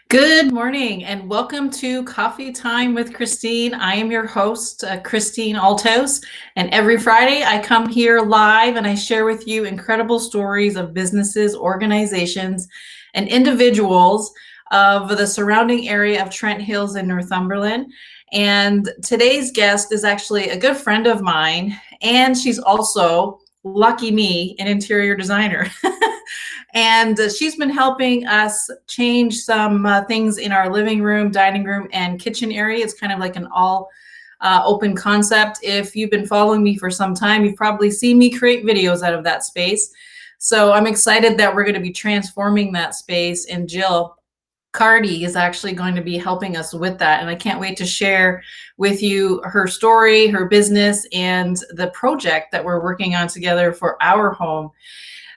Good morning and welcome to Coffee Time with Christine. I am your host, Christine Altos, and every Friday I come here live and I share with you incredible stories of businesses, organizations, and individuals of the surrounding area of Trent Hills in Northumberland. And today's guest is actually a good friend of mine, and she's also, lucky me, an interior designer. And she's been helping us change some things in our living room, dining room, and kitchen area. It's kind of like an all open concept. If you've been following me for some time, you've probably seen me create videos out of that space. So I'm excited that we're going to be transforming that space, and Jill Carty is actually going to be helping us with that. And I can't wait to share with you her story, her business, and the project that we're working on together for our home.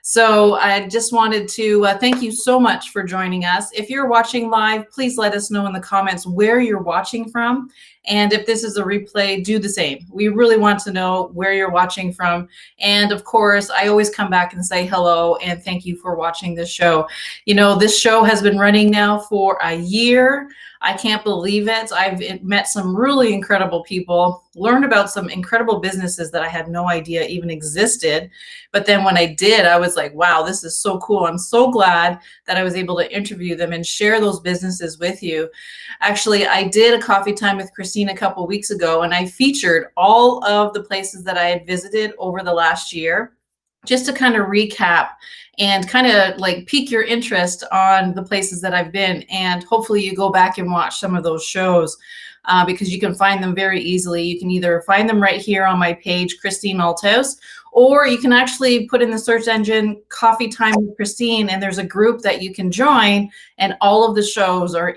So I just wanted to thank you so much for joining us. If you're watching live, please let us know in the comments where you're watching from. And if this is a replay, do the same. We really want to know where you're watching from. And of course, I always come back and say hello and thank you for watching this show. You know, this show has been running now for a year. I can't believe it. I've met some really incredible people, learned about some incredible businesses that I had no idea even existed. But then when I did, I was like, wow, this is so cool. I'm so glad that I was able to interview them and share those businesses with you. Actually, I did a coffee time with Christine a couple weeks ago, and I featured all of the places that I had visited over the last year, just to kind of recap and kind of like pique your interest on the places that I've been. And hopefully you go back and watch some of those shows because you can find them very easily. You can either find them right here on my page, Christine Altos, or you can actually put in the search engine Coffee Time with Christine, and there's a group that you can join, and all of the shows are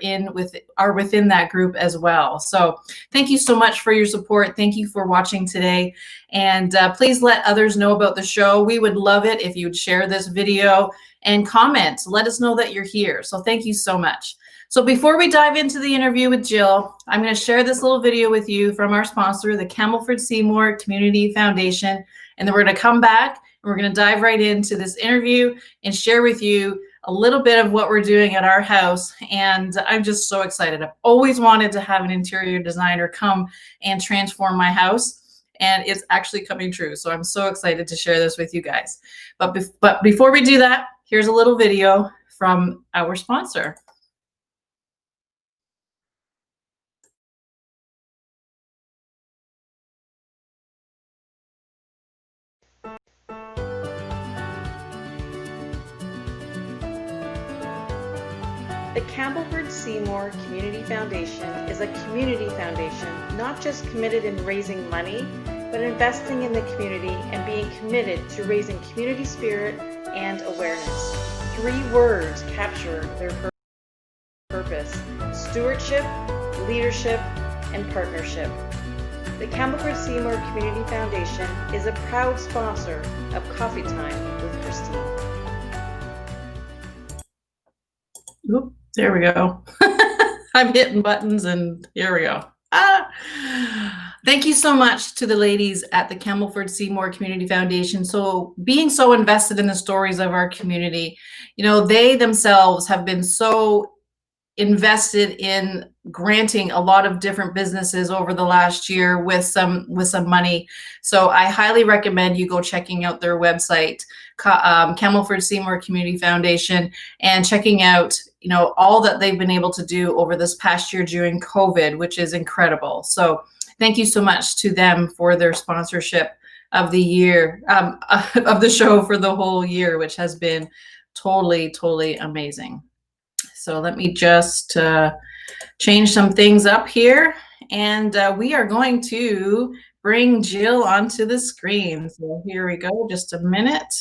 within that group as well. So thank you so much for your support. Thank you for watching today. And please let others know about the show. We would love it if you'd share this video and comment. Let us know that you're here. So thank you so much. So before we dive into the interview with Jill, I'm going to share this little video with you from our sponsor, the Campbellford Seymour Community Foundation. And then we're going to come back and we're going to dive right into this interview and share with you a little bit of what we're doing at our house. And I'm just so excited. I've always wanted to have an interior designer come and transform my house, and it's actually coming true. So I'm so excited to share this with you guys. But before we do that, here's a little video from our sponsor. The Campbellford Seymour Community Foundation is a community foundation not just committed in raising money, but investing in the community and being committed to raising community spirit and awareness. 3 words capture their purpose: stewardship, leadership, and partnership. The Campbellford Seymour Community Foundation is a proud sponsor of Coffee Time with Christine. Oop, there we go. I'm hitting buttons and here we go. Thank you so much to the ladies at the Campbellford Seymour Community Foundation. So being so invested in the stories of our community, you know, they themselves have been so invested in granting a lot of different businesses over the last year with some money. So I highly recommend you go checking out their website, Campbellford Seymour Community Foundation, and checking out, you know, all that they've been able to do over this past year during COVID, which is incredible. So thank you so much to them for their sponsorship of the year, of the show for the whole year, which has been totally amazing. So let me just change some things up here, and we are going to bring Jill onto the screen. So here we go, just a minute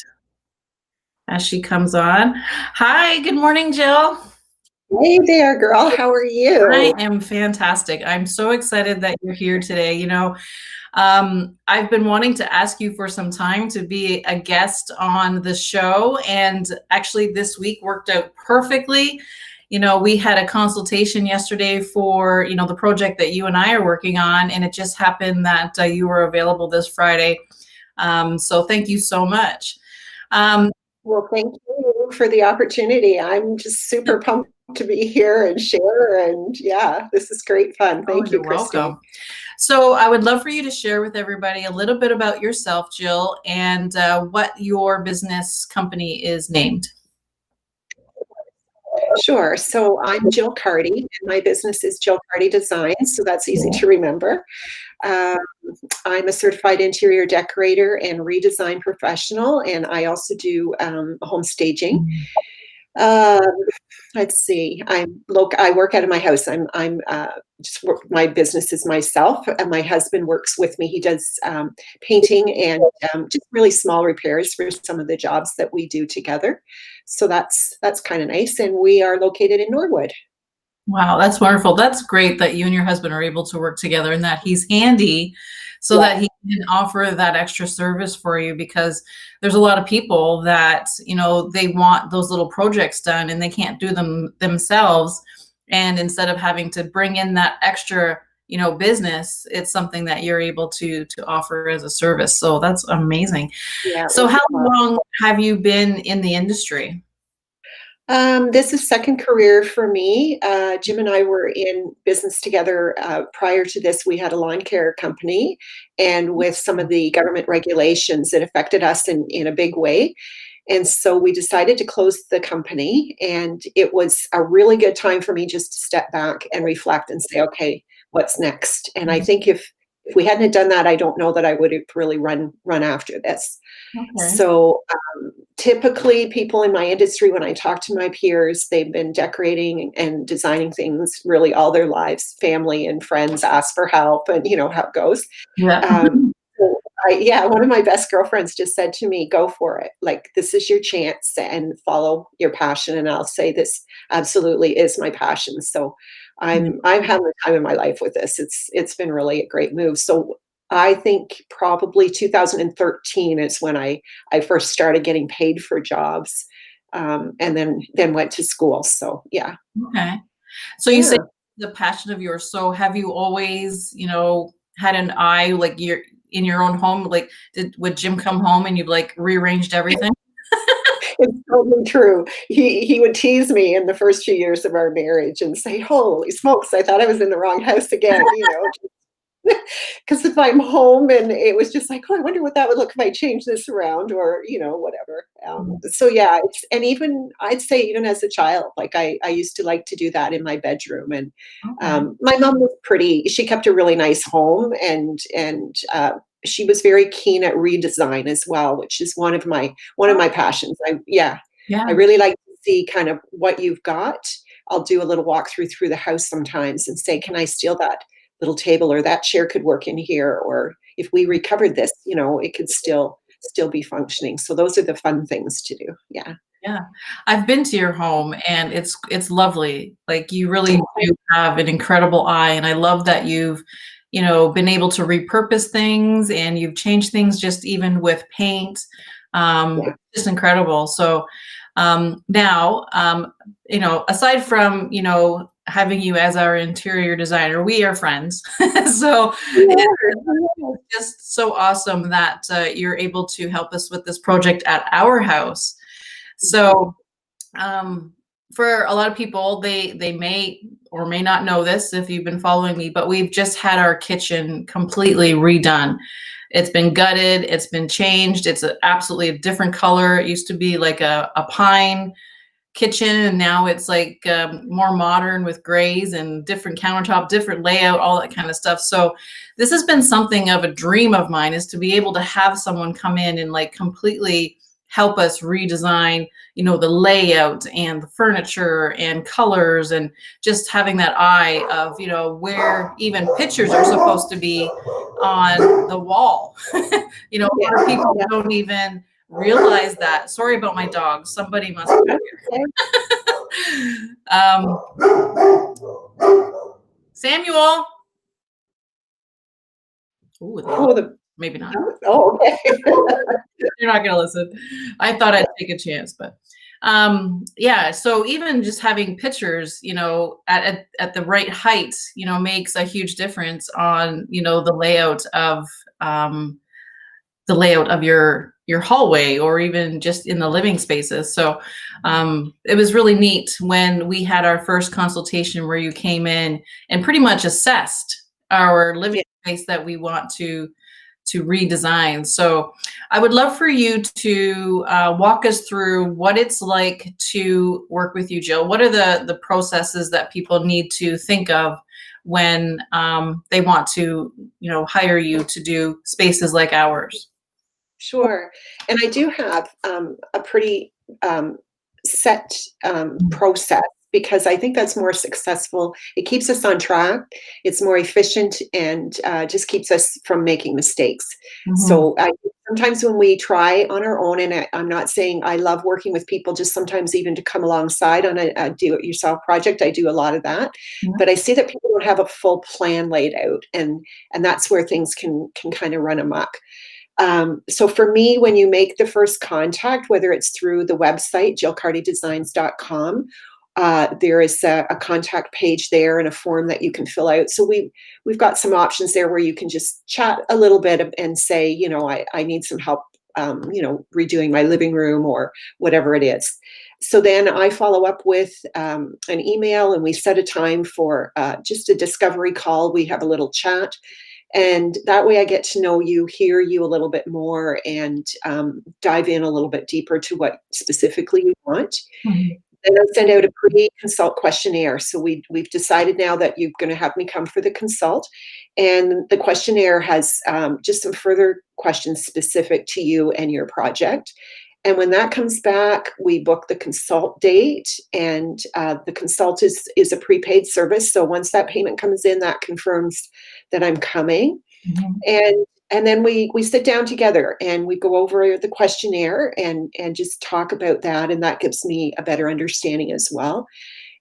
as she comes on. Hi, good morning, Jill. Hey there, girl. How are you? I am fantastic. I'm so excited that you're here today. You know, I've been wanting to ask you for some time to be a guest on the show, and actually this week worked out perfectly. You know, we had a consultation yesterday for, you know, the project that you and I are working on, and it just happened that you were available this Friday. So thank you so much. Well, thank you you for the opportunity. I'm just super pumped to be here and share. And yeah, this is great fun. Oh, Thank you, you're Christine. welcome. So I would love for you to share with everybody a little bit about yourself, Jill, and what your business company is named. Sure. So I'm Jill Carty, and my business is Jill Carty Designs. So that's easy to remember. Um, I'm a certified interior decorator and redesign professional, and I also do home staging. Um, let's see. I work out of my house. I'm just work, my business is myself, and my husband works with me. He does painting and just really small repairs for some of the jobs that we do together. So that's kind of nice. And we are located in Norwood. Wow, that's wonderful. That's great that you and your husband are able to work together and that he's handy so Yeah. that he can offer that extra service for you, because there's a lot of people that, they want those little projects done and they can't do them themselves. And instead of having to bring in that extra, business, it's something that you're able to offer as a service. So that's amazing. Yeah. So how long have you been in the industry? This is second career for me. Jim and I were in business together. Prior to this, we had a lawn care company, and with some of the government regulations, it affected us in a big way. And so we decided to close the company, and it was a really good time for me just to step back and reflect and say, okay, what's next? And I think if we hadn't done that, I don't know that I would have really run after this. Okay. So typically people in my industry, when I talk to my peers, they've been decorating and designing things really all their lives. Family and friends ask for help, and you know how it goes. Yeah. So yeah, one of my best girlfriends just said to me, go for it. Like, this is your chance and follow your passion. And I'll say this absolutely is my passion. So I'm having the time of my life with this. It's been really a great move. So I think probably 2013 is when I first started getting paid for jobs, and then went to school. So yeah, Okay. So you say yeah. the passion of yours. So have you always, had an eye like you're in your own home? Like, would Jim come home and you've like rearranged everything? It's totally true. He would tease me in the first few years of our marriage and say, "Holy smokes, I thought I was in the wrong house again," you know. Because if I'm home and it was just like, "Oh, I wonder what that would look if I changed this around," or, you know, whatever. So yeah, and even I'd say even as a child, like I used to like to do that in my bedroom. And Okay. my mom was she kept a really nice home, and she was very keen at redesign as well, which is one of my passions. I Yeah. really like to see kind of what you've got. I'll do a little walkthrough through the house sometimes and say, "Can I steal that little table, or that chair could work in here, or if we recovered this, you know, it could still be functioning." So those are the fun things to do. Yeah. Yeah. I've been to your home and it's lovely. Like, you really do have an incredible eye, and I love that you've, been able to repurpose things and you've changed things just even with paint. Yeah. Just incredible. So now, aside from, having you as our interior designer, we are friends. So it's Yeah. just so awesome that you're able to help us with this project at our house. So um, for a lot of people, they may or may not know this if you've been following me, but we've just had our kitchen completely redone. It's been gutted, it's been changed, it's absolutely a different color. It used to be like a pine kitchen, and now it's like more modern with grays and different countertop, different layout, all that kind of stuff. So this has been something of a dream of mine, is to be able to have someone come in and like completely help us redesign, the layout and the furniture and colors, and just having that eye of, where even pictures are supposed to be on the wall. A Yeah. lot of people Yeah. don't even realize that. Sorry about my dog. Somebody must be Okay. here. Samuel. Ooh, Oh, maybe not. okay. You're not gonna listen. I thought I'd take a chance, but yeah. So even just having pictures, at the right height, makes a huge difference on, the layout of your your hallway or even just in the living spaces. So it was really neat when we had our first consultation where you came in and pretty much assessed our living space that we want to redesign. So I would love for you to walk us through what it's like to work with you, Jill. What are the processes that people need to think of when they want to, hire you to do spaces like ours? Sure. And I do have a pretty set process because I think that's more successful. It keeps us on track. It's more efficient and just keeps us from making mistakes. So sometimes when we try on our own, and I'm not saying I love working with people, just sometimes even to come alongside on a do-it-yourself project, I do a lot of that. But I see that people don't have a full plan laid out, and that's where things can kind of run amok. So for me, when you make the first contact, whether it's through the website, jillcartydesigns.com, there is a contact page there and a form that you can fill out. So we've got some options there where you can just chat a little bit and say, I need some help, redoing my living room or whatever it is. So then I follow up with an email, and we set a time for just a discovery call. We have a little chat. And that way I get to know you, hear you a little bit more, and dive in a little bit deeper to what specifically you want. Then I send out a pre-consult questionnaire. So we've decided now that you're going to have me come for the consult. And the questionnaire has just some further questions specific to you and your project. And when that comes back, we book the consult date, and the consult is a prepaid service. So once that payment comes in, that confirms that I'm coming. And then we sit down together and we go over the questionnaire and just talk about that. And that gives me a better understanding as well.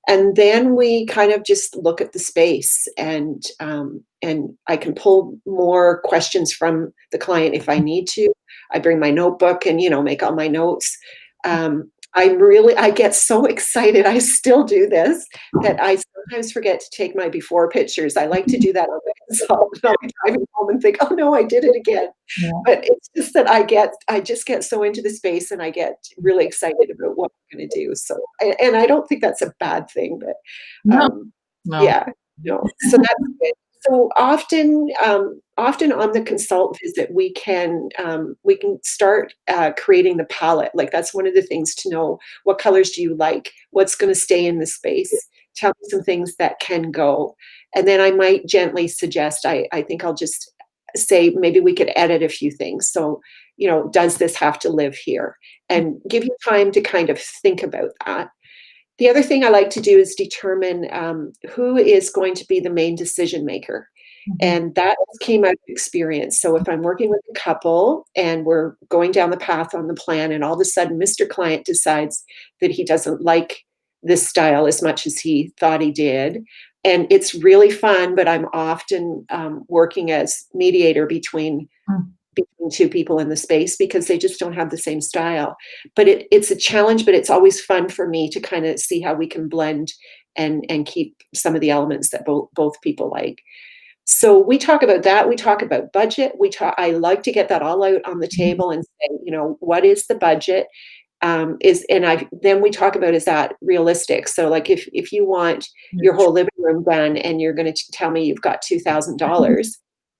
And then we kind of just look at the space, and I can pull more questions from the client if I need to. I bring my notebook and, make all my notes. I get so excited. I still do this, that I sometimes forget to take my before pictures. I like to do that on the consult, and I'll be driving home and think, oh no, I did it again. Yeah. But it's just that I just get so into the space, and I get really excited about what I'm going to do. So, and I don't think that's a bad thing, but No. yeah, no. So that's good. So often on the consult visit, we can start creating the palette. Like, that's one of the things to know: what colors do you like? What's going to stay in the space? Tell me some things that can go, and then I might gently suggest. I think I'll just say maybe we could edit a few things. So, does this have to live here? And give you time to kind of think about that. The other thing I like to do is determine who is going to be the main decision maker. And that came out of experience. So if I'm working with a couple and we're going down the path on the plan, and all of a sudden Mr. Client decides that he doesn't like this style as much as he thought he did, and it's really fun, but I'm often working as mediator between two people in the space because they just don't have the same style. But it's a challenge, but it's always fun for me to kind of see how we can blend and keep some of the elements that both people like. So we talk about that. We talk about budget. I like to get that all out on the table and say, what is the budget? Then we talk about, is that realistic? So like if you want your whole living room done and you're going to tell me you've got $2,000,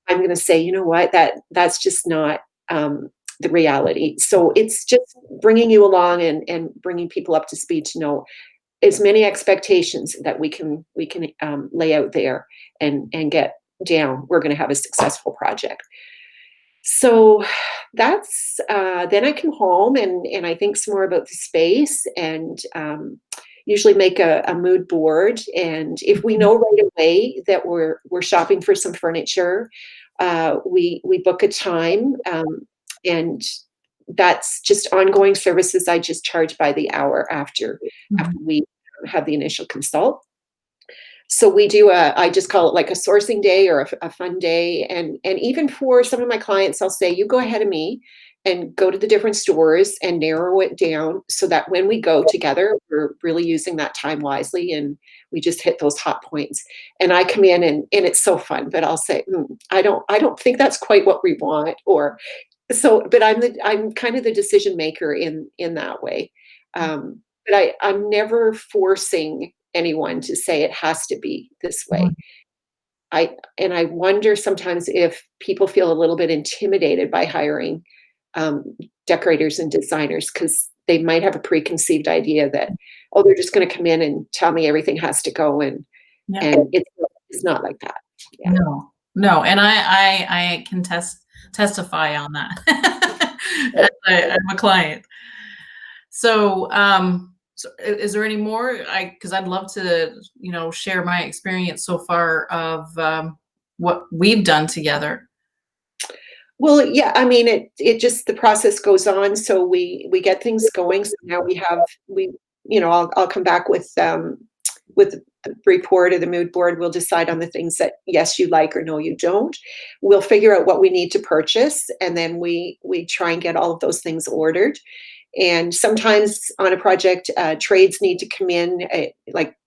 I'm going to say, you know what, that's just not the reality. So it's just bringing you along and bringing people up to speed to know as many expectations that we can lay out there and get down. We're going to have a successful project. So that's then I come home and I think some more about the space, and usually make a mood board. And if we know right away that we're shopping for some furniture, we book a time, and that's just ongoing services. I just charge by the hour after we have the initial consult. So we do I just call it like a sourcing day or a fun day. And even for some of my clients, I'll say, you go ahead of me and go to the different stores and narrow it down so that when we go together, we're really using that time wisely and we just hit those hot points. And I come in and it's so fun, but I'll say, I don't think that's quite what we want. Or but I'm kind of the decision maker in that way. But I'm never forcing anyone to say it has to be this way. Mhm. I wonder sometimes if people feel a little bit intimidated by hiring um, decorators and designers because they might have a preconceived idea that, oh, they're just going to come in and tell me everything has to go, Yeah. and it's not like that. Yeah. No, no, and I can testify on that. As I'm a client. So, so is there any more? Because I'd love to, share my experience so far of what we've done together. Well, yeah, I mean, it just the process goes on, so we get things going. So now I'll come back with the report or the mood board. We'll decide on the things that yes you like or no you don't. We'll figure out what we need to purchase, and then we try and get all of those things ordered. And sometimes on a project, trades need to come in.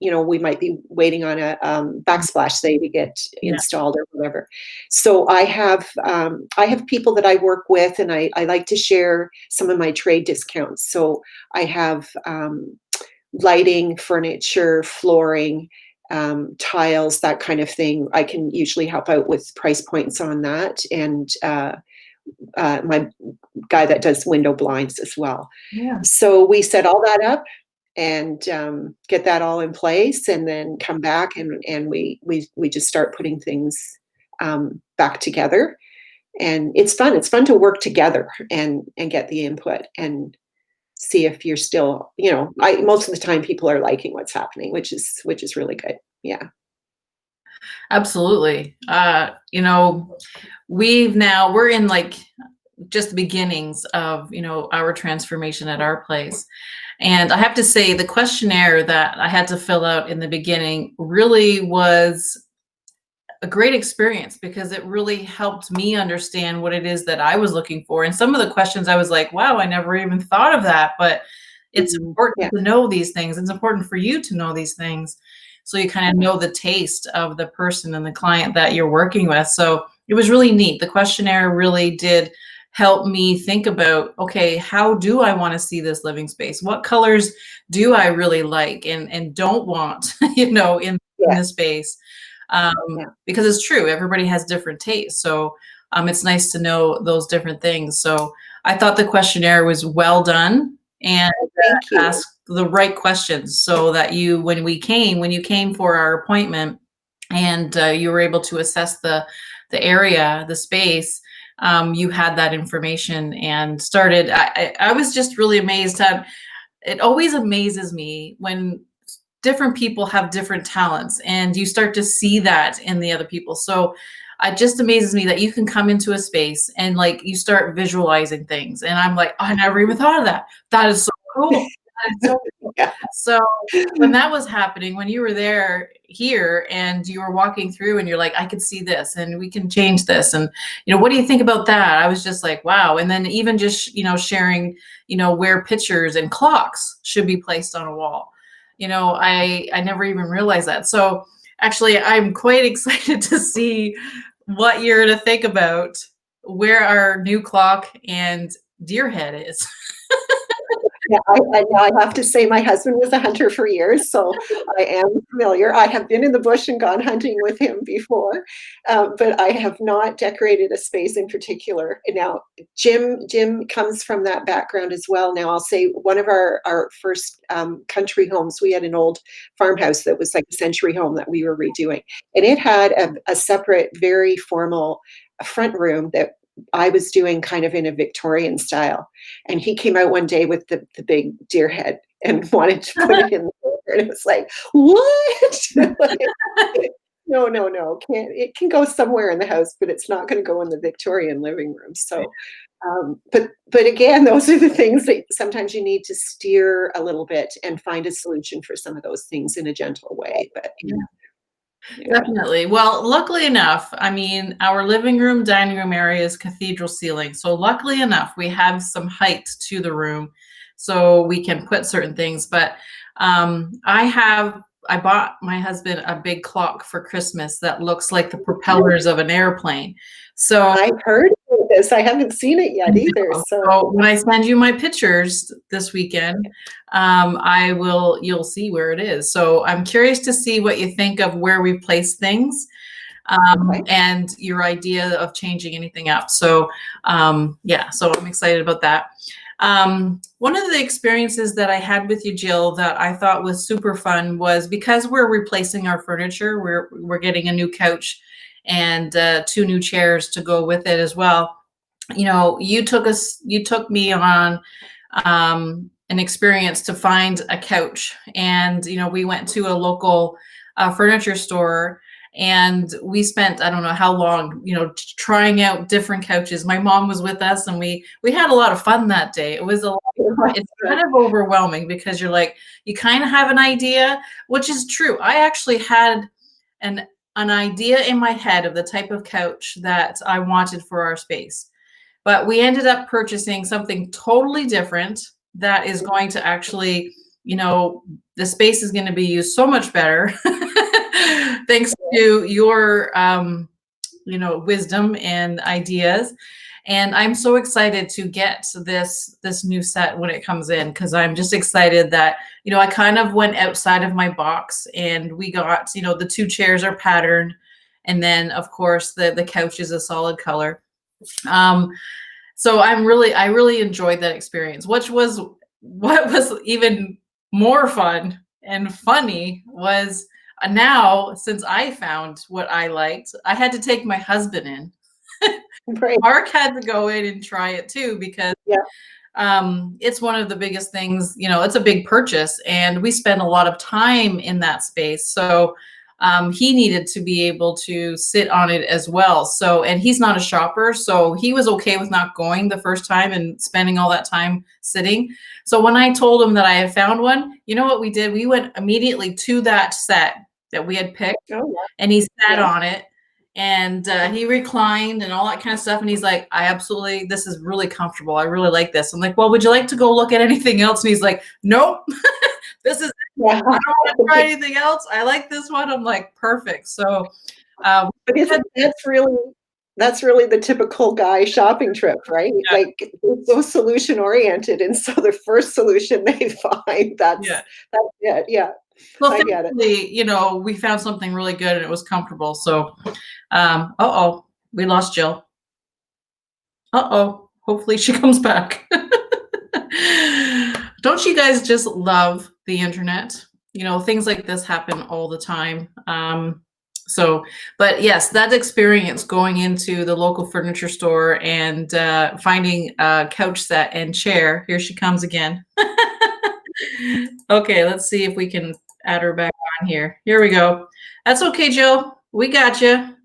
We might be waiting on a backsplash, say, to get Yeah. installed or whatever. So I have people that I work with, and I like to share some of my trade discounts. So I have lighting, furniture, flooring, tiles, that kind of thing. I can usually help out with price points on that, and my guy that does window blinds as well. Yeah. So we set all that up and get that all in place, and then come back and we just start putting things back together. And it's fun. It's fun to work together and get the input and see if you're still, most of the time people are liking what's happening, which is really good. Yeah. Absolutely. We're in like just the beginnings of, our transformation at our place. And I have to say the questionnaire that I had to fill out in the beginning really was a great experience because it really helped me understand what it is that I was looking for. And some of the questions I was like, wow, I never even thought of that, but it's important Yeah. to know these things. It's important for you to know these things. So you kind of know the taste of the person and the client that you're working with. So it was really neat. The questionnaire really did help me think about, okay, how do I want to see this living space? What colors do I really like and don't want, in Yeah. the space? Yeah. Because it's true, everybody has different tastes. So it's nice to know those different things. So I thought the questionnaire was well done and Thank you. asked the right questions so that when you came for our appointment and you were able to assess the area, the space, you had that information and started. I was just really amazed. It always amazes me when different people have different talents and you start to see that in the other people. So it just amazes me that you can come into a space and like you start visualizing things. And I'm like, oh, I never even thought of that. That is so cool. That is so cool. Yeah. So when that was happening, when you were there here and you were walking through and you're like, I could see this and we can change this. And, what do you think about that? I was just like, wow. And then even just, sharing, where pictures and clocks should be placed on a wall. I never even realized that. So actually, I'm quite excited to see what you're to think about where our new clock and deer head is. Yeah, I have to say my husband was a hunter for years, so I am familiar. I have been in the bush and gone hunting with him before, but I have not decorated a space in particular. Now, Jim comes from that background as well. Now, I'll say one of our first country homes, we had an old farmhouse that was like a century home that we were redoing, and it had a separate, very formal front room that I was doing kind of in a Victorian style. And he came out one day with the big deer head and wanted to put it in there. And it was like, what? Like, no. It can go somewhere in the house, but it's not going to go in the Victorian living room. So, but again, those are the things that sometimes you need to steer a little bit and find a solution for some of those things in a gentle way. But yeah. Definitely. Well, luckily enough, I mean, our living room, dining room area is cathedral ceiling. So luckily enough, we have some height to the room so we can put certain things. But I bought my husband a big clock for Christmas that looks like the propellers of an airplane. So I've heard of this. I haven't seen it yet either. So when I send you my pictures this weekend, you'll see where it is. So I'm curious to see what you think of where we place things, Okay. and your idea of changing anything up. So yeah, so I'm excited about that. One of the experiences that I had with you, Jill, that I thought was super fun was because we're replacing our furniture, we're getting a new couch and 2 new chairs to go with it as well. You know, you took me on an experience to find a couch, and you know, we went to a local furniture store, and we spent, I don't know how long, you know, trying out different couches. My mom was with us, and we had a lot of fun that day. It was a lot of fun. It's kind of overwhelming because you're like, you kind of have an idea, which is true. I actually had an idea in my head of the type of couch that I wanted for our space. But we ended up purchasing something totally different that is going to actually, you know, the space is going to be used so much better thanks to your, you know, wisdom and ideas. And I'm so excited to get this new set when it comes in, because I'm just excited that, you know, I kind of went outside of my box, and we got, you know, the 2 chairs are patterned, and then of course the couch is a solid color. So I really enjoyed that experience. What was even more fun and funny was, now since I found what I liked, I had to take my husband in. Right. Mark had to go in and try it too, because Yeah. it's one of the biggest things, you know, it's a big purchase, and we spend a lot of time in that space. So he needed to be able to sit on it as well. So, and he's not a shopper, so he was okay with not going the first time and spending all that time sitting. So when I told him that I had found one, you know what we did? We went immediately to that set that we had picked, Oh, and he sat yeah. on it, and he reclined and all that kind of stuff. And he's like, this is really comfortable. I really like this. I'm like, well, would you like to go look at anything else? And he's like, nope, this is, Yeah. I don't want to try anything else. I like this one. I'm like, perfect. So, But that's really the typical guy shopping trip, right? Yeah. Like, it's so solution oriented, and so the first solution they find, that's Yeah. it. Yeah. Well, I get it. thankfully, you know, we found something really good and it was comfortable. So, uh-oh, we lost Jill. Uh-oh, hopefully she comes back. Don't you guys just love the internet? You know, things like this happen all the time. But yes, that experience going into the local furniture store and finding a couch set and chair. Here she comes again. Okay, let's see if we can add her back on here. Here we go. That's okay, Jill. We got you.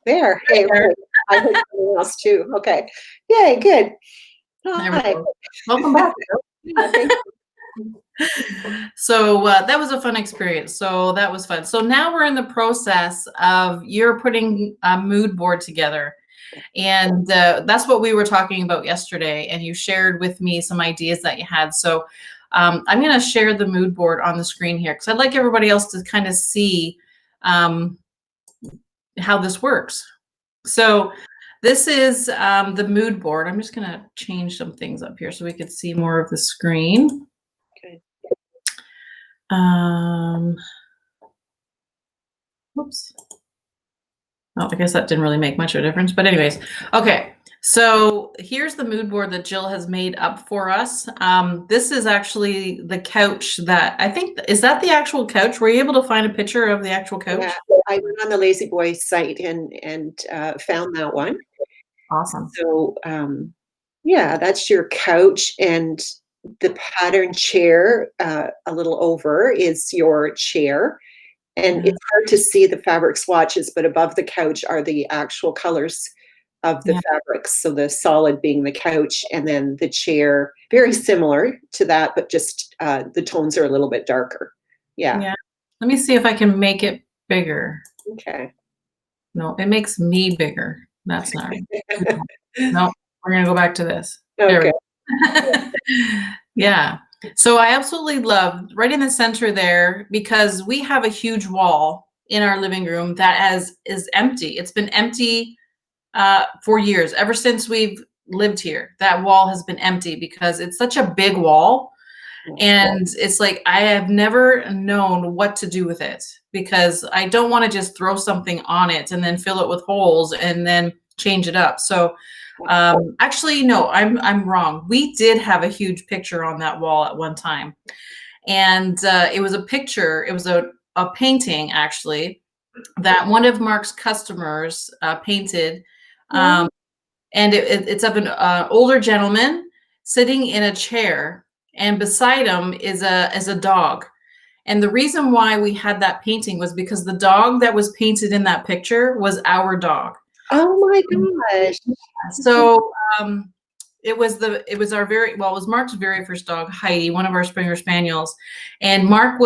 There. Hey, There. I heard something else too. Okay. Yay, good. There we Hi. go. Welcome back. Yeah, thank you. So that was a fun experience. So that was fun. So now we're in the process of you're putting a mood board together. And that's what we were talking about yesterday. And you shared with me some ideas that you had. So I'm going to share the mood board on the screen here, because I'd like everybody else to kind of see how this works. So this is the mood board. I'm just going to change some things up here so we could see more of the screen. Okay. Oops. Oh, I guess that didn't really make much of a difference. But anyways, okay. So here's the mood board that Jill has made up for us. This is actually the couch that I think, is that the actual couch? Were you able to find a picture of the actual couch? Yeah, I went on the Lazy Boy site and found that one. Awesome. So yeah, that's your couch, and the pattern chair a little over is your chair. And it's hard to see the fabric swatches, but above the couch are the actual colors of the fabrics. So the solid being the couch, and then the chair, very similar to that, but just the tones are a little bit darker. Yeah. Let me see if I can make it bigger. Okay. No, it makes me bigger. That's not right. No, we're going to go back to this. Okay. Yeah. So I absolutely love right in the center there, because we have a huge wall in our living room that is empty. It's been empty for years, ever since we've lived here. That wall has been empty because it's such a big wall. And it's like, I have never known what to do with it because I don't want to just throw something on it and then fill it with holes and then change it up. So actually, no, I'm wrong. We did have a huge picture on that wall at one time. And it was a picture, it was a painting actually that one of Mark's customers painted. And it's of an older gentleman sitting in a chair, and beside him is a dog. And the reason why we had that painting was because the dog that was painted in that picture was our dog. Oh my gosh. So it was Mark's very first dog, Heidi, one of our Springer Spaniels. And Mark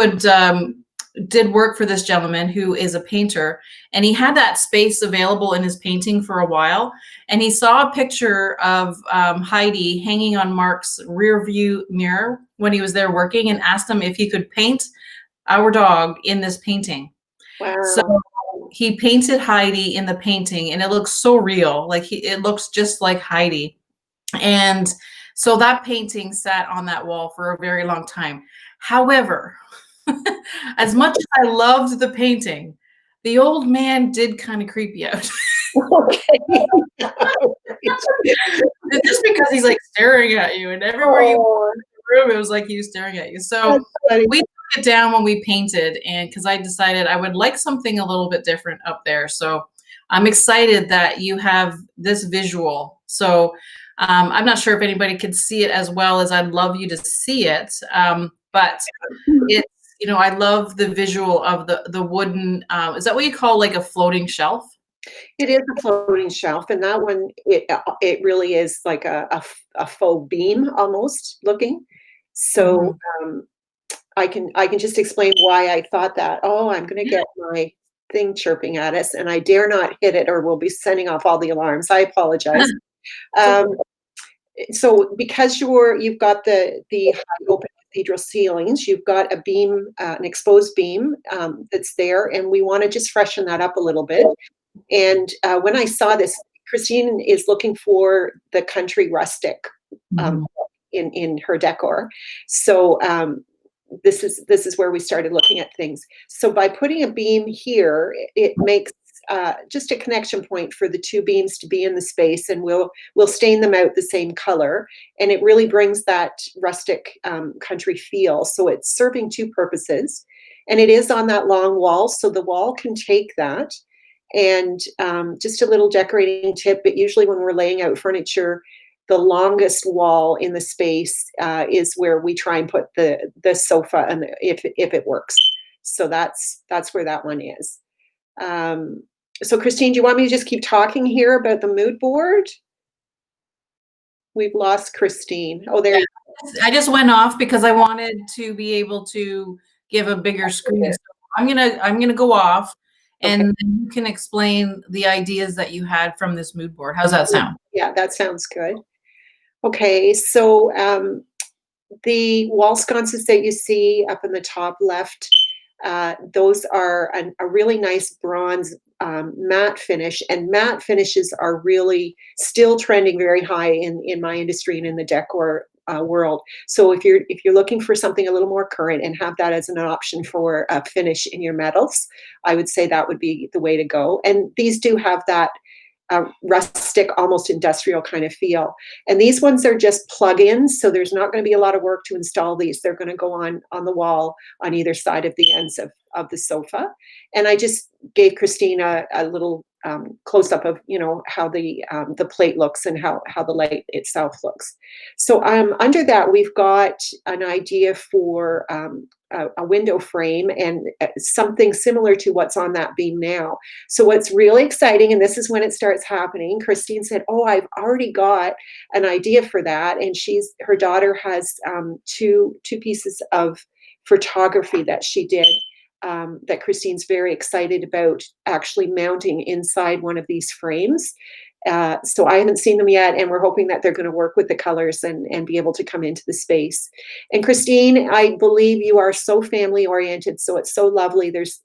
did work for this gentleman who is a painter, and he had that space available in his painting for a while. And he saw a picture of Heidi hanging on Mark's rear view mirror when he was there working, and asked him if he could paint our dog in this painting. Wow. So he painted Heidi in the painting, and it looks so real. Like it looks just like Heidi. And so that painting sat on that wall for a very long time. However, as much as I loved the painting, the old man did kind of creep you out. Okay. Just because he's like staring at you, and everywhere you went in the room, it was like he was staring at you. So we took it down when we painted, and because I decided I would like something a little bit different up there. So I'm excited that you have this visual. So I'm not sure if anybody could see it as well as I'd love you to see it, but it's, I love the visual of the wooden, is that what you call like a floating shelf? It is a floating shelf, and that one, it really is like a faux beam almost looking. So I can just explain why I thought that. Oh, I'm going to get my thing chirping at us, and I dare not hit it, or we'll be sending off all the alarms. I apologize. So because you've got the high open cathedral ceilings, you've got a beam, an exposed beam that's there, and we want to just freshen that up a little bit. And when I saw this, Christine is looking for the country rustic in her decor. So this is where we started looking at things. So by putting a beam here, it makes just a connection point for the two beams to be in the space, and we'll stain them out the same color, and it really brings that rustic country feel. So it's serving two purposes, and it is on that long wall, so the wall can take that. And just a little decorating tip, but usually when we're laying out furniture, the longest wall in the space is where we try and put the sofa, and if it works. So that's where that one is. So Christine, do you want me to just keep talking here about the mood board? We've lost Christine. Oh, there you go. I just went off because I wanted to be able to give a bigger screen. So I'm gonna go off, and then you can explain the ideas that you had from this mood board. How's that sound? Yeah, that sounds good. Okay, so the wall sconces that you see up in the top left, those are a really nice bronze matte finish, and matte finishes are really still trending very high in my industry and in the decor world. So if you're looking for something a little more current and have that as an option for a finish in your metals, I would say that would be the way to go. And these do have that rustic, almost industrial kind of feel. And these ones are just plug-ins, so there's not going to be a lot of work to install these. They're going to go on the wall on either side of the ends of the sofa. And I just gave Christine a little close-up of how the plate looks and how the light itself looks. So under that, we've got an idea for a window frame, and something similar to what's on that beam now. So what's really exciting, and this is when it starts happening, Christine said, oh, I've already got an idea for that. And her daughter has two pieces of photography that she did that Christine's very excited about actually mounting inside one of these frames. So I haven't seen them yet, and we're hoping that they're going to work with the colors and be able to come into the space. And Christine, I believe you are so family oriented, so it's so lovely. There's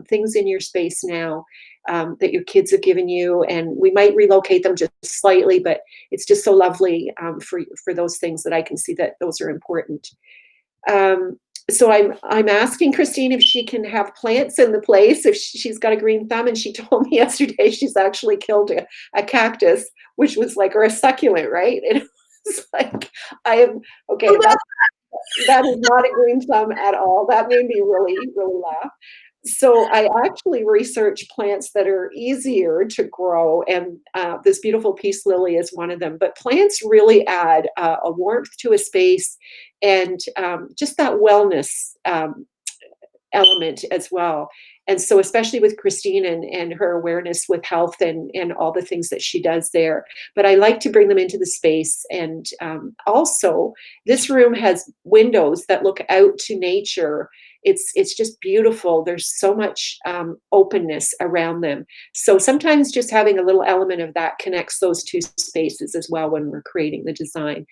things in your space now that your kids have given you, and we might relocate them just slightly, but it's just so lovely for those things that I can see that those are important. So I'm asking Christine if she can have plants in the place, if she's got a green thumb, and she told me yesterday she's actually killed a cactus, which was like, or a succulent, right? And it was like, I am, okay, that is not a green thumb at all. That made me really, really laugh. So I actually researched plants that are easier to grow, and this beautiful peace lily is one of them. But plants really add a warmth to a space, and just that wellness element as well. And so, especially with Christine and her awareness with health and all the things that she does there. But I like to bring them into the space. And also, this room has windows that look out to nature. It's just beautiful. There's so much openness around them. So sometimes just having a little element of that connects those two spaces as well when we're creating the design.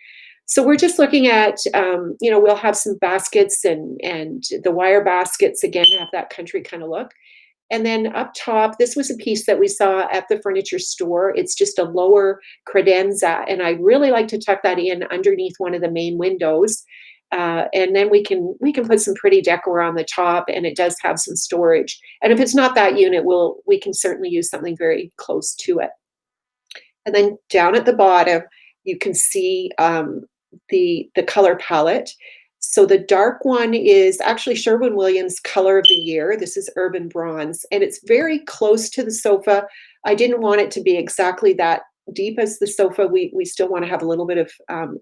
So we're just looking at, we'll have some baskets and the wire baskets, again, have that country kind of look. And then up top, this was a piece that we saw at the furniture store. It's just a lower credenza, and I really like to tuck that in underneath one of the main windows. And then we can put some pretty decor on the top, and it does have some storage. And if it's not that unit, we can certainly use something very close to it. And then down at the bottom, you can see the color palette. So the dark one is actually Sherwin-Williams color of the year. This is Urban Bronze, and it's very close to the sofa. I didn't want it to be exactly that deep as the sofa. We still want to have a little bit of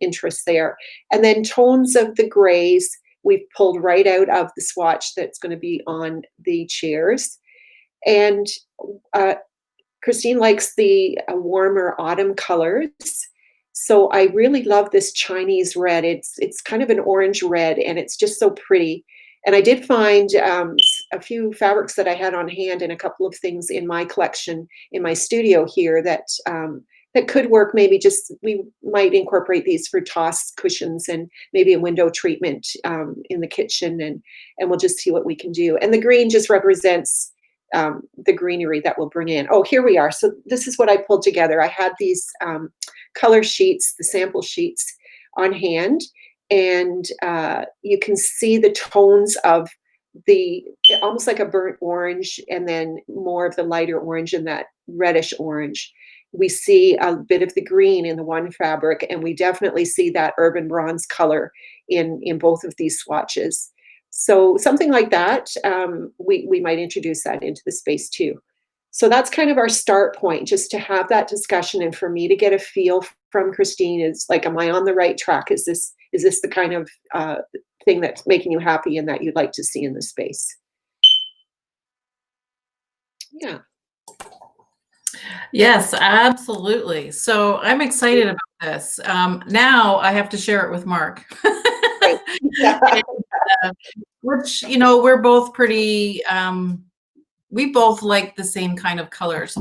interest there. And then tones of the grays we've pulled right out of the swatch that's going to be on the chairs. And Christine likes the warmer autumn colors. So I really love this Chinese red. It's kind of an orange red, and it's just so pretty. And I did find a few fabrics that I had on hand and a couple of things in my collection in my studio here that could work. Maybe just we might incorporate these for toss cushions and maybe a window treatment in the kitchen, and we'll just see what we can do. And the green just represents the greenery that we'll bring in. Oh, here we are. So this is what I pulled together. I had these color sheets, the sample sheets on hand, and you can see the tones of the almost like a burnt orange, and then more of the lighter orange and that reddish orange. We see a bit of the green in the one fabric, and we definitely see that Urban Bronze color in both of these swatches. So something like that, we might introduce that into the space too. So that's kind of our start point, just to have that discussion, and for me to get a feel from Christine is like, am I on the right track? Is this the kind of thing that's making you happy and that you'd like to see in the space? Yeah. Yes, absolutely. So I'm excited about this. Now I have to share it with Mark. Right. Yeah. Which, we're both pretty, we both like the same kind of colors.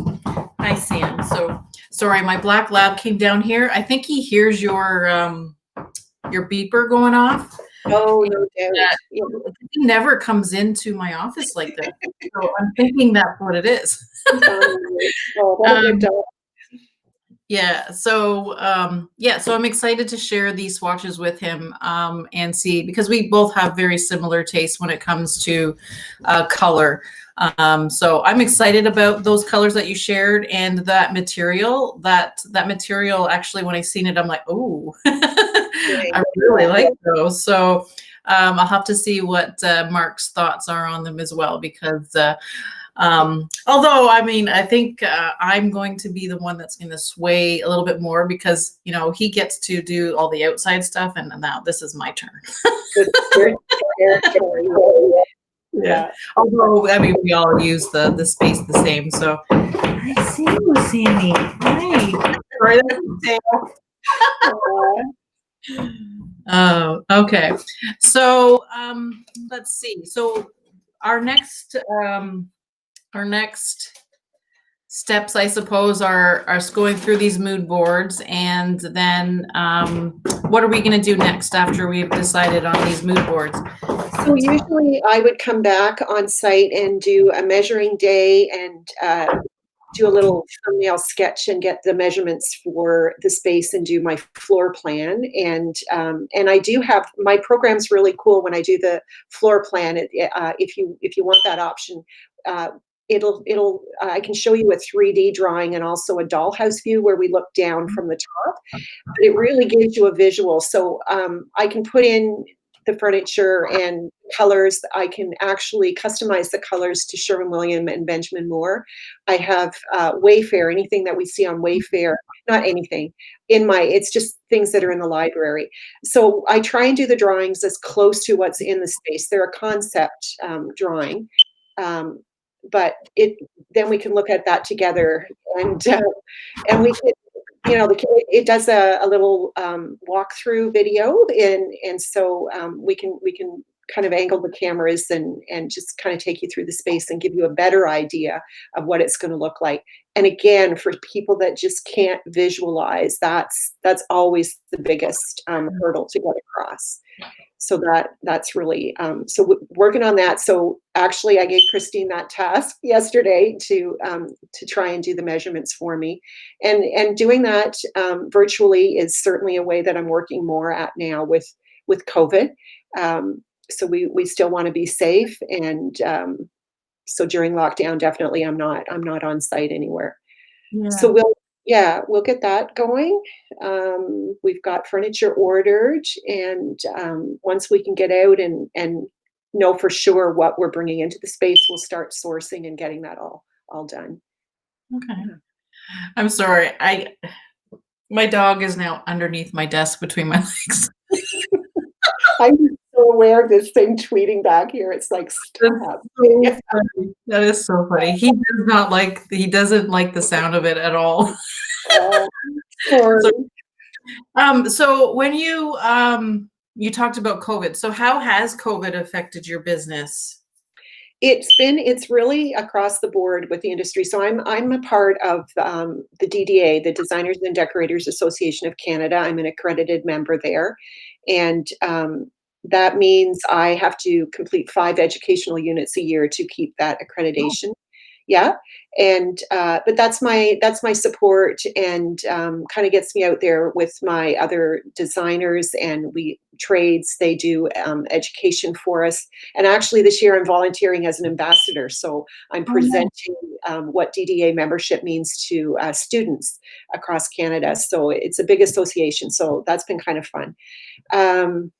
Hi, Sam. So sorry, my black lab came down here. I think he hears your beeper going off. Oh, no doubt. He never comes into my office like that. So I'm thinking that's what it is. Oh, what a good dog. Yeah. So I'm excited to share these swatches with him and see, because we both have very similar tastes when it comes to color. So I'm excited about those colors that you shared and that material. That material, actually, when I seen it, I'm like, oh, I really like those. So I'll have to see what Mark's thoughts are on them as well, because although, I mean, I think I'm going to be the one that's going to sway a little bit more, because, he gets to do all the outside stuff, and now this is my turn. Yeah. Although, I mean, we all use the space the same. So I see you, Sammy. Hi. Right. Oh, okay. So let's see. So our next steps, I suppose, are going through these mood boards, and then what are we going to do next after we've decided on these mood boards? So usually I would come back on site and do a measuring day and do a little thumbnail sketch and get the measurements for the space and do my floor plan. And I do have my program's really cool when I do the floor plan. If you want that option, uh, it'll I can show you a 3D drawing and also a dollhouse view where we look down from the top. But it really gives you a visual. So I can put in the furniture and colors. I can actually customize the colors to Sherwin-Williams and Benjamin Moore. I have Wayfair, anything that we see on Wayfair, not anything it's just things that are in the library. So I try and do the drawings as close to what's in the space. They're a concept drawing. Um, but then we can look at that together and we can it does a little walkthrough video, and so we can kind of angle the cameras and just kind of take you through the space and give you a better idea of what it's going to look like. And again, for people that just can't visualize, that's always the biggest hurdle to get across. So that's really working on that. So actually, I gave Christine that task yesterday to try and do the measurements for me, and doing that virtually is certainly a way that I'm working more at now with COVID. So we still want to be safe, and so during lockdown, definitely I'm not on site anywhere. So Yeah. we'll get that going. We've got furniture ordered, and once we can get out and know for sure what we're bringing into the space, we'll start sourcing and getting that all done. Okay. I'm sorry. My dog is now underneath my desk between my legs. I'm so aware of this thing tweeting back here. It's like, That's stop. so funny. That is so funny. He doesn't like the sound of it at all. Oh, sorry. So when you talked about COVID, so how has COVID affected your business? It's really across the board with the industry. So I'm a part of the DDA, the Designers and Decorators Association of Canada. I'm an accredited member there, and that means I have to complete 5 educational units a year to keep that accreditation. Yeah, and but that's my support, and kind of gets me out there with my other designers, and we trades. They do education for us, and actually this year I'm volunteering as an ambassador, so I'm Oh, nice. presenting what DDA membership means to students across Canada. So it's a big association, so that's been kind of fun. Um,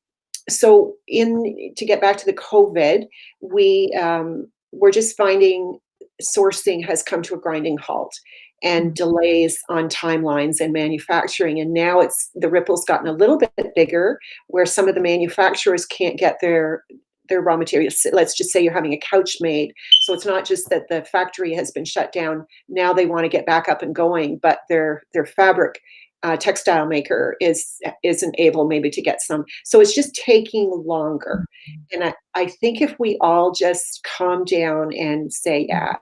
so in to get back to the COVID, we're just finding sourcing has come to a grinding halt, and delays on timelines and manufacturing. And now the ripple's gotten a little bit bigger, where some of the manufacturers can't get their raw materials. Let's just say you're having a couch made. So it's not just that the factory has been shut down. Now they want to get back up and going, but their fabric textile maker isn't able maybe to get some. So it's just taking longer. And I think if we all just calm down and say, yeah,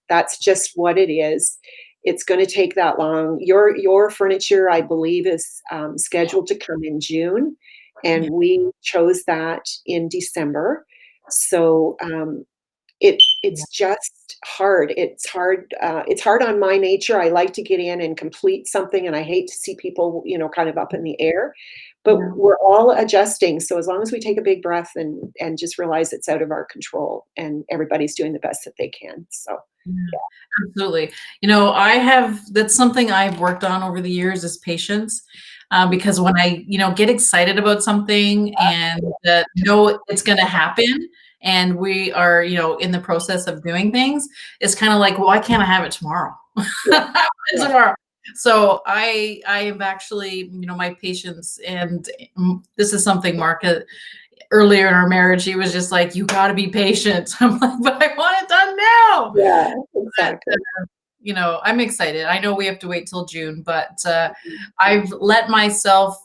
that's just what it is. It's going to take that long. Your furniture, I believe, is scheduled to come in June, and we chose that in December. So it's just hard. It's hard. It's hard on my nature. I like to get in and complete something, and I hate to see people, kind of up in the air. But Yeah. we're all adjusting. So as long as we take a big breath and just realize it's out of our control, and everybody's doing the best that they can. So Yeah, absolutely. That's something I've worked on over the years is patience. Because when I, get excited about something and know it's going to happen and we are, in the process of doing things, it's kind of like, well, why can't I have it tomorrow? yeah, yeah, Tomorrow. So I have actually, my patience, and this is something Mark earlier in our marriage, he was just like, you got to be patient. I'm like, but I want it done now. yeah, But, exactly. I'm excited. I know we have to wait till June, but I've let myself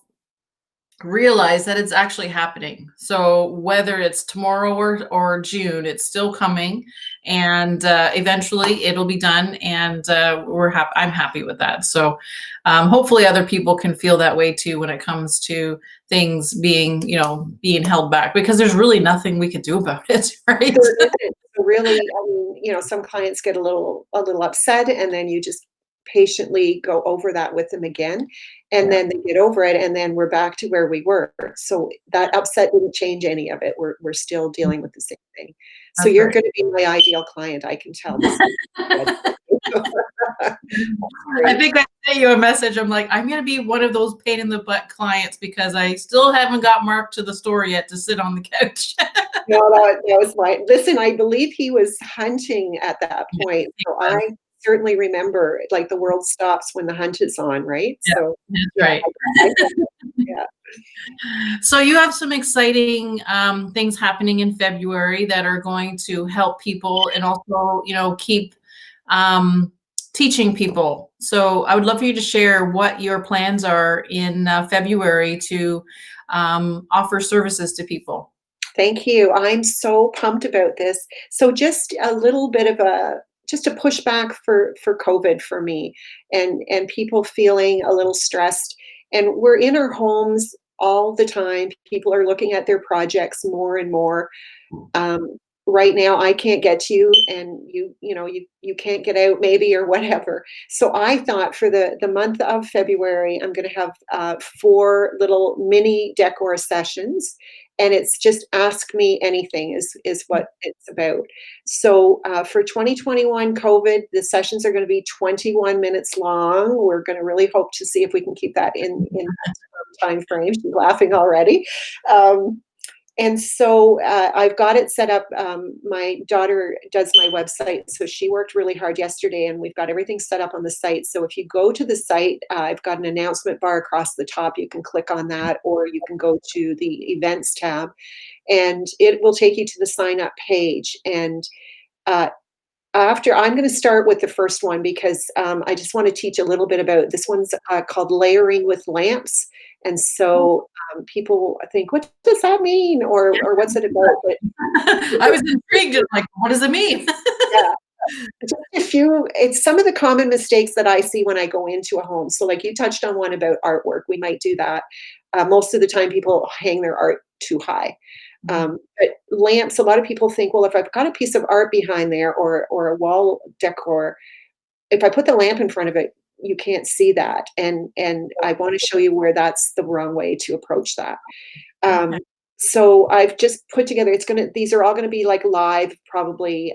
realize that it's actually happening. So whether it's tomorrow or June, it's still coming. and eventually it'll be done, and I'm happy with that. So hopefully other people can feel that way too when it comes to things being held back, because there's really nothing we could do about it, right? There isn't. So really, some clients get a little upset, and then you just patiently go over that with them again, and Yeah. then they get over it, and then we're back to where we were. So that upset didn't change any of it. We're still dealing with the same thing. So That's you're right. going to be my ideal client. I can tell this is good. That's I great. think I sent you a message. I'm like, I'm gonna be one of those pain in the butt clients because I still haven't got Mark to the store yet to sit on the couch. No, that was my listen, I believe he was hunting at that point, so I certainly remember, like, the world stops when the hunt is on, right? Yeah, So, that's yeah, right. I yeah. So you have some exciting things happening in February that are going to help people, and also, keep um, teaching people. So I would love for you to share what your plans are in February to offer services to people. Thank you. I'm so pumped about this. So just a little bit of just a pushback for COVID for me, and people feeling a little stressed. And we're in our homes all the time. People are looking at their projects more and more. Um, right now, I can't get to you, and you can't get out maybe, or whatever. So I thought for the month of February, I'm going to have 4 little mini decor sessions, and it's just ask me anything is what it's about. So for 2021 COVID, the sessions are going to be 21 minutes long. We're going to really hope to see if we can keep that in that time frame. She's laughing already. Um, and so I've got it set up. My daughter does my website, so she worked really hard yesterday, and we've got everything set up on the site. So if you go to the site, I've got an announcement bar across the top. You can click on that, or you can go to the events tab, and it will take you to the sign up page. And uh, after I'm going to start with the first one, because I just want to teach a little bit about this one's called layering with lamps. And so people think, what does that mean? Or what's it about? But I was intrigued, just like, what does it mean? yeah, just a few, it's some of the common mistakes that I see when I go into a home. So like you touched on one about artwork, we might do that. Most of the time people hang their art too high. But lamps, a lot of people think, well, if I've got a piece of art behind there, or a wall decor, if I put the lamp in front of it, you can't see that. And I want to show you where that's the wrong way to approach that. Okay. Um, so I've just put together, these are all gonna be like live, probably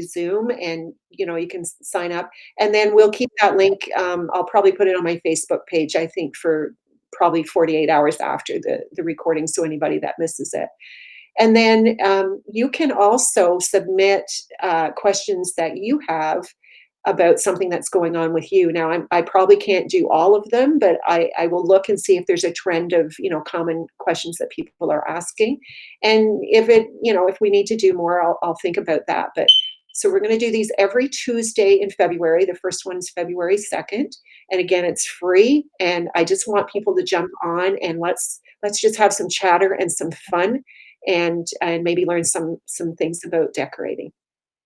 Zoom, and you can sign up, and then we'll keep that link. I'll probably put it on my Facebook page, I think, for probably 48 hours after the recording, so anybody that misses it. And then you can also submit questions that you have about something that's going on with you. Now, I probably can't do all of them, but I will look and see if there's a trend of common questions that people are asking, and if we need to do more, I'll think about that. But so we're going to do these every Tuesday in February. The first one's February 2nd, and again, it's free. And I just want people to jump on, and let's just have some chatter and some fun, and maybe learn some things about decorating.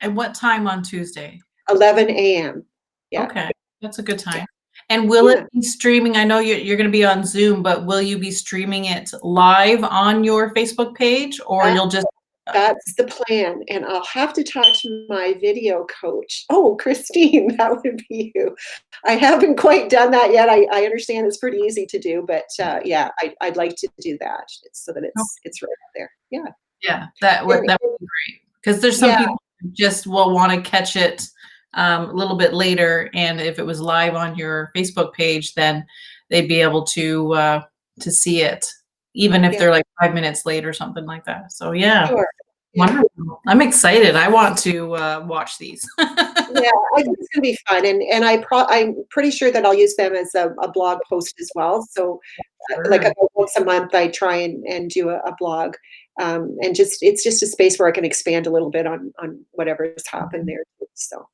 And what time on Tuesday? 11 a.m. Yeah. Okay, that's a good Yeah. time. And will it Yeah. be streaming? I know you're going to be on Zoom, but will you be streaming it live on your Facebook page, or That you'll just that's the plan, and I'll have to talk to my video coach. Oh, Christine, that would be you. I haven't quite done that yet. I understand it's pretty easy to do, but yeah, I'd like to do that so that it's right there. Yeah. yeah, that would And, that would be great, because there's some yeah, people who just will want to catch it a little bit later, and if it was live on your Facebook page, then they'd be able to see it, even if yeah, they're like 5 minutes late or something like that. So yeah, sure. Yeah. wonderful. I'm excited. I want to watch these. Yeah, I think it's gonna be fun, and I'm pretty sure that I'll use them as a blog post as well. So, like Sure. about once a month, I try and do a blog, and it's just a space where I can expand a little bit on whatever's happened there too. So,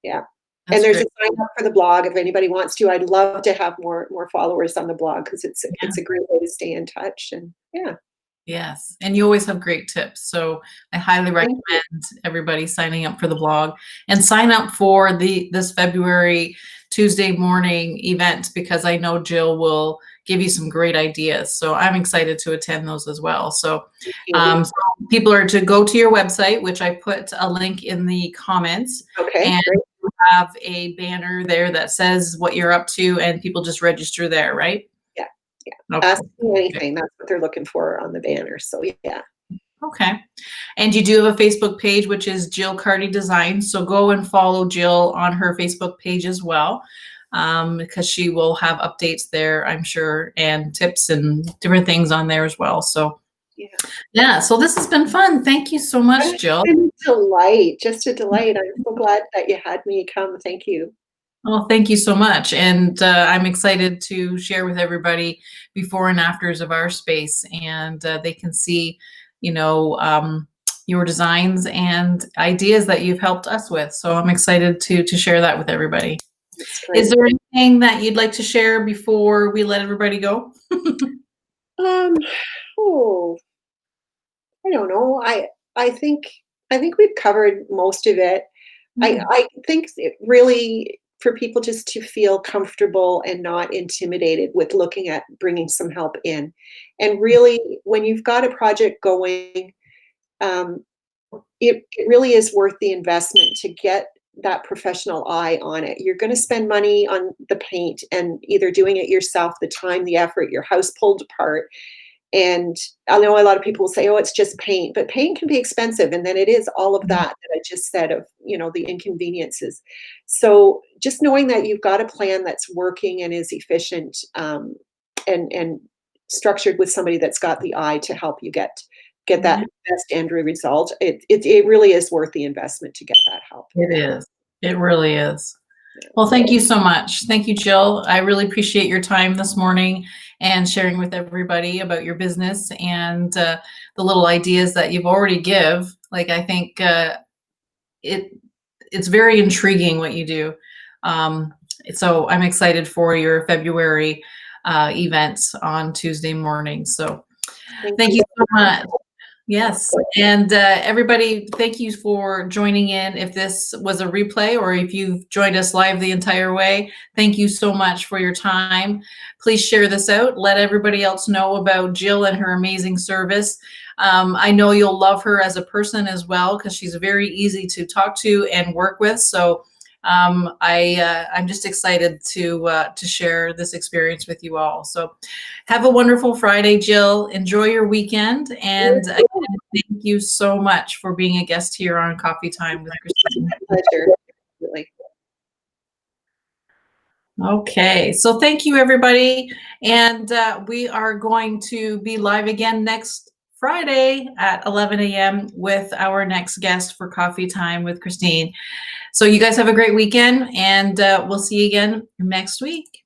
yeah, and That's there's a great. sign up for the blog if anybody wants to. I'd love to have more followers on the blog, because it's Yeah. a great way to stay in touch, and yeah. Yes, and you always have great tips. So I highly Thank you. recommend everybody signing up for the blog and sign up for this February Tuesday morning event, because I know Jill will give you some great ideas. So I'm excited to attend those as well. So, You. so people are to go to your website, which I put a link in the comments, Okay, and great. you have a banner there that says what you're up to, and people just register there, right? Yeah, yeah. Okay. Ask me anything. That's what they're looking for on the banner. So yeah. Okay. And you do have a Facebook page, which is Jill Carty Design. So go and follow Jill on her Facebook page as well, because she will have updates there, I'm sure, and tips and different things on there as well. So Yeah. yeah, so this has been fun. Thank you so much, Jill. It's been a delight, just a delight. I'm so glad that you had me come. Thank you. Well, thank you so much. And I'm excited to share with everybody before and afters of our space, and they can see, your designs and ideas that you've helped us with. So I'm excited to share that with everybody. It's Is great. there anything that you'd like to share before we let everybody go? Um, oh, I don't know. I think I think we've covered most of it. I think it really for people just to feel comfortable and not intimidated with looking at bringing some help in. And really, when you've got a project going, um, it really is worth the investment to get that professional eye on it. You're going to spend money on the paint and either doing it yourself, the time, the effort, your house pulled apart. And I know a lot of people will say, oh, it's just paint, but paint can be expensive. And then it is all of that I just said of, the inconveniences. So just knowing that you've got a plan that's working and is efficient, and structured with somebody that's got the eye to help you get Yeah, that best end result, it really is worth the investment to get that help. it is. It really is. Yeah. Well, thank you so much. Thank you, Jill. I really appreciate your time this morning and sharing with everybody about your business and the little ideas that you've already give. Like, I think it's very intriguing what you do. Um, so I'm excited for your February events on Tuesday morning. So thank you so much. Yes. And everybody, thank you for joining in. If this was a replay or if you've joined us live the entire way, thank you so much for your time. Please share this out. Let everybody else know about Jill and her amazing service. I know you'll love her as a person as well, because she's very easy to talk to and work with. So I'm just excited to share this experience with you all. So have a wonderful Friday, Jill. Enjoy your weekend, and again, thank you so much for being a guest here on Coffee Time with Christine. Pleasure. Absolutely. Okay, so thank you, everybody, and we are going to be live again next Friday at 11 a.m. with our next guest for Coffee Time with Christine. So you guys have a great weekend, and we'll see you again next week.